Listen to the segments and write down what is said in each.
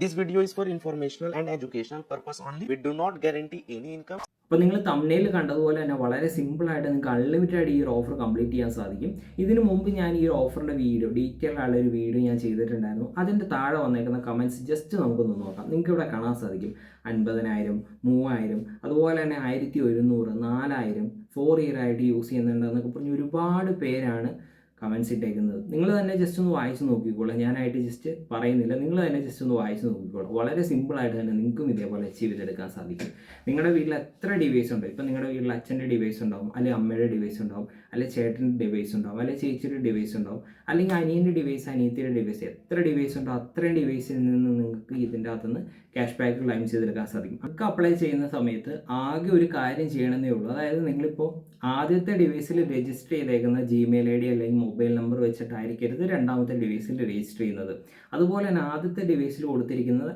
This video is for informational and educational purpose only. We do not guarantee any income. അപ്പോൾ നിങ്ങൾ thumbnail കണ്ടതുപോലെ തന്നെ വളരെ സിമ്പിളായിട്ട് നിങ്ങൾക്ക് അൺലിമിറ്റഡ് ആയിട്ട് ഈ ഒരു ഓഫർ കംപ്ലീറ്റ് ചെയ്യാൻ സാധിക്കും. ഇതിനു മുമ്പ് ഞാൻ ഈ ഒരു ഓഫറിൻ്റെ ഡീറ്റെയിൽ ആയുള്ള ഒരു വീഡിയോ ഞാൻ ചെയ്തിട്ടുണ്ടായിരുന്നു. അതിൻ്റെ താഴെ വന്നേക്കുന്ന കമൻറ്റ്സ് ജസ്റ്റ് നമുക്കൊന്ന് നോക്കാം. നിങ്ങൾക്ക് ഇവിടെ കാണാൻ സാധിക്കും 50,000, 3,000, അതുപോലെ തന്നെ 1,100, 4,000 4 ഇയർ ആയിട്ട് യൂസ് ചെയ്യുന്നുണ്ട് എന്നൊക്കെ പറഞ്ഞ് ഒരുപാട് പേരാണ് കമൻസ് ഇട്ടേക്കുന്നത്. നിങ്ങൾ തന്നെ ജസ്റ്റ് ഒന്ന് വായിച്ച് നോക്കിക്കോളാം. ഞാനായിട്ട് ജസ്റ്റ് പറയുന്നില്ല, നിങ്ങൾ തന്നെ ജസ്റ്റ് ഒന്ന് വായിച്ച് നോക്കിക്കോളാം. വളരെ സിമ്പിളായിട്ട് തന്നെ നിങ്ങൾക്കും ഇതേപോലെ അച്ചീവ് ചെയ്തെടുക്കാൻ സാധിക്കും. നിങ്ങളുടെ വീട്ടിൽ എത്ര ഡിവൈസ് ഉണ്ട്, ഇപ്പം നിങ്ങളുടെ വീട്ടിൽ അച്ഛൻ്റെ ഡിവൈസ് ഉണ്ടാവും, അല്ലെങ്കിൽ അമ്മയുടെ ഡിവൈസ് ഉണ്ടാവും, അല്ലെങ്കിൽ ചേട്ടൻ്റെ ഡിവൈസ് ഉണ്ടാവും, അല്ലെങ്കിൽ ചേച്ചിയുടെ ഡിവൈസ് ഉണ്ടാവും, അല്ലെങ്കിൽ അനിയൻ്റെ ഡിവൈസ്, അനിയത്തിയുടെ ഡിവൈസ്, എത്ര ഡിവൈസ് ഉണ്ടോ അത്രയും ഡിവൈസിൽ നിന്ന് നിങ്ങൾക്ക് ഇതിൻ്റെ അകത്തുനിന്ന് ക്യാഷ് ബാക്ക് ക്ലെയിം ചെയ്തെടുക്കാൻ സാധിക്കും. അതൊക്കെ അപ്ലൈ ചെയ്യുന്ന സമയത്ത് ആകെ ഒരു കാര്യം ചെയ്യണമെന്നേ ഉള്ളൂ. അതായത് നിങ്ങളിപ്പോൾ ആദ്യത്തെ ഡിവൈസിൽ രജിസ്റ്റർ ചെയ്തേക്കുന്ന ജിമെയിൽ ഐ ഡി അല്ലെങ്കിൽ മൊബൈൽ നമ്പർ വെച്ചിട്ടായിരിക്കരുത് രണ്ടാമത്തെ ഡിവൈസിൽ രജിസ്റ്റർ ചെയ്യുന്നത്. അതുപോലെ തന്നെ ആദ്യത്തെ ഡിവൈസിൽ കൊടുത്തിരിക്കുന്നത്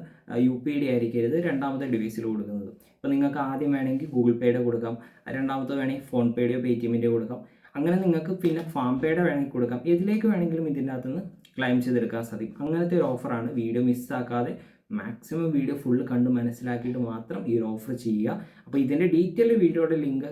UPID ആയിരിക്കരുത് രണ്ടാമത്തെ ഡിവൈസിൽ കൊടുക്കുന്നത്. ഇപ്പോൾ നിങ്ങൾക്ക് ആദ്യം വേണമെങ്കിൽ ഗൂഗിൾ പേയുടെ കൊടുക്കാം, രണ്ടാമത്തെ വേണമെങ്കിൽ ഫോൺ പേയുടെയോ പേടിഎമ്മിൻ്റെയോ കൊടുക്കാം. അങ്ങനെ നിങ്ങൾക്ക് പിന്നെ ഫാം പേയുടെ വേണമെങ്കിൽ കൊടുക്കാം. ഏതിലേക്ക് വേണമെങ്കിലും ഇതിൻ്റെ അകത്തുനിന്ന് ക്ലെയിം ചെയ്തെടുക്കാൻ സാധിക്കും. അങ്ങനത്തെ ഒരു ഓഫറാണ്. വീഡിയോ മിസ്സാക്കാതെ മാക്സിമം വീഡിയോ ഫുള്ള് കണ്ട് മനസ്സിലാക്കിയിട്ട് മാത്രം ഈ ഒരു ഓഫർ ചെയ്യുക. അപ്പോൾ ഇതിൻ്റെ ഡീറ്റെയിൽ വീഡിയോയുടെ ലിങ്ക്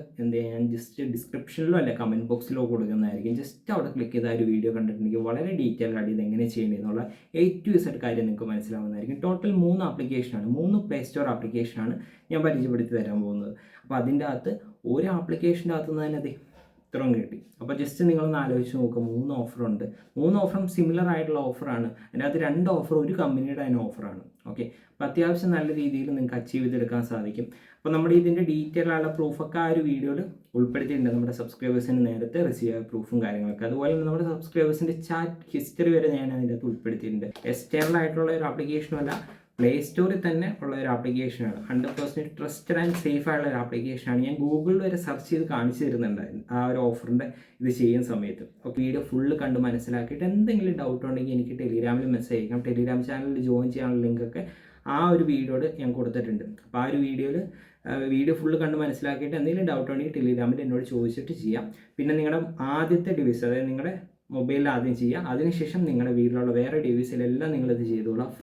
ഞാൻ ജസ്റ്റ് ഡിസ്ക്രിപ്ഷനിലോ അല്ല കമൻറ്റ് ബോക്സിലോ കൊടുക്കുന്നതായിരിക്കും. ജസ്റ്റ് അവിടെ ക്ലിക്ക് ചെയ്ത ഒരു വീഡിയോ കണ്ടിട്ടുണ്ടെങ്കിൽ വളരെ ഡീറ്റെയിൽ ആയിട്ട് ഇത് എങ്ങനെ ചെയ്യേണ്ടതെന്നുള്ള A to Z കാര്യം നിങ്ങൾക്ക് മനസ്സിലാവുന്നതായിരിക്കും. ടോട്ടൽ 3 ആപ്ലിക്കേഷനാണ്, 3 പ്ലേ സ്റ്റോർ ആപ്ലിക്കേഷനാണ് ഞാൻ പരിചയപ്പെടുത്തി തരാൻ പോകുന്നത്. അപ്പോൾ അതിൻ്റെ അകത്ത് ഒരു ആപ്ലിക്കേഷൻ്റെ അകത്ത് നിന്ന് തന്നെ ഇത്രയും കിട്ടി. അപ്പോൾ ജസ്റ്റ് നിങ്ങളൊന്ന് ആലോചിച്ച് നോക്കുക. 3 ഓഫറുണ്ട്. 3 ഓഫറും സിമിലർ ആയിട്ടുള്ള ഓഫറാണ്. അതിനകത്ത് 2 ഓഫർ ഒരു കമ്പനിയുടെ തന്നെ ഓഫറാണ്. ഓക്കെ, അപ്പോൾ അത്യാവശ്യം നല്ല രീതിയിൽ നിങ്ങൾക്ക് അച്ചീവ് ചെയ്തെടുക്കാൻ സാധിക്കും. അപ്പോൾ നമ്മുടെ ഇതിൻ്റെ ഡീറ്റെയിൽ ആയുള്ള പ്രൂഫൊക്കെ ആ ഒരു വീഡിയോയിൽ ഉൾപ്പെടുത്തിയിട്ടുണ്ട്. നമ്മുടെ സബ്സ്ക്രൈബേഴ്സിന് നേരത്തെ റിസീവ് ആയ പ്രൂഫും കാര്യങ്ങളൊക്കെ. അതുപോലെ തന്നെ നമ്മുടെ സബ്സ്ക്രൈബേഴ്സിൻ്റെ ചാറ്റ് ഹിസ്റ്ററി വരെ ഞാൻ അതിൻ്റെ അകത്ത് ഉൾപ്പെടുത്തിയിട്ടുണ്ട്. എക്സ്റ്റേണൽ ആയിട്ടുള്ള ഒരു ആപ്ലിക്കേഷനല്ല, പ്ലേ സ്റ്റോറിൽ തന്നെ ഉള്ള ഒരു ആപ്ലിക്കേഷനാണ്. 100% ട്രസ്റ്റഡ് ആൻഡ് സേഫ് ആയിട്ടുള്ള ഒരു ആപ്ലിക്കേഷനാണ്. ഞാൻ ഗൂഗിളിൽ വരെ സെർച്ച് ചെയ്ത് കാണിച്ചു തരുന്നുണ്ടായിരുന്നു ആ ഒരു ഓഫറിൻ്റെ ഇത് ചെയ്യുന്ന സമയത്ത്. അപ്പോൾ വീഡിയോ ഫുള്ള് കണ്ട് മനസ്സിലാക്കിയിട്ട് എന്തെങ്കിലും ഡൗട്ട് ഉണ്ടെങ്കിൽ എനിക്ക് ടെലിഗ്രാമിൽ മെസ്സേജ് അയക്കാം. ടെലിഗ്രാം ചാനലിൽ ജോയിൻ ചെയ്യാനുള്ള ലിങ്കൊക്കെ ആ ഒരു വീഡിയോയിൽ ഞാൻ കൊടുത്തിട്ടുണ്ട്. അപ്പോൾ ആ ഒരു വീഡിയോ ഫുള്ള് കണ്ട് മനസ്സിലാക്കിയിട്ട് എന്തെങ്കിലും ഡൗട്ട് ഉണ്ടെങ്കിൽ ടെലിഗ്രാമിൽ എന്നോട് ചോദിച്ചിട്ട് ചെയ്യാം. പിന്നെ നിങ്ങളുടെ ആദ്യത്തെ ഡിവൈസ്, അതായത് നിങ്ങളുടെ മൊബൈലിൽ ആദ്യം ചെയ്യുക, അതിനുശേഷം നിങ്ങളുടെ വീട്ടിലുള്ള വേറെ ഡിവൈസിലെല്ലാം നിങ്ങളിത് ചെയ്തോളാം.